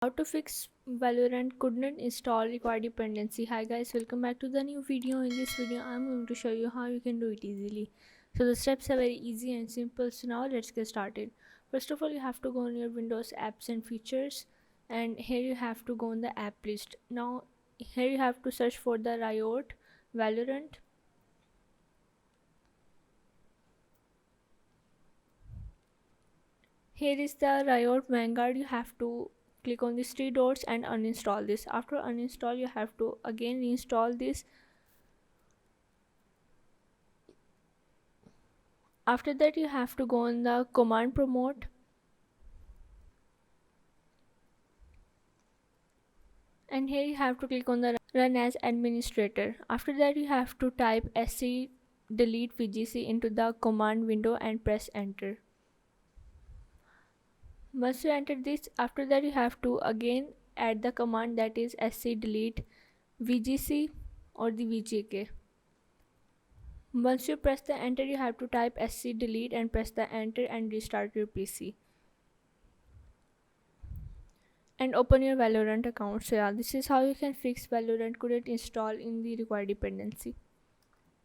How to fix Valorant couldn't install required dependency. Hi guys, welcome back to the new video. In this video I'm going to show you how you can do it easily. So the steps are very easy and simple. So now let's get started. First of all, you have to go on your Windows apps and features, and here you have to go on the app list. Now here you have to search for the Riot Valorant. Here is the Riot Vanguard. You have to click on these three dots and uninstall this. After uninstall, you have to again reinstall this. After that, you have to go on the command promote, and here you have to click on the run as administrator. After that, you have to type sc delete vgc into the command window and press enter. Once you enter this, after that you have to again add the command, that is sc delete vgc or the vgk. Once you press the enter, you have to type sc delete and press the enter and restart your pc and open your Valorant account. So yeah, this is how you can fix Valorant couldn't install in the required dependency.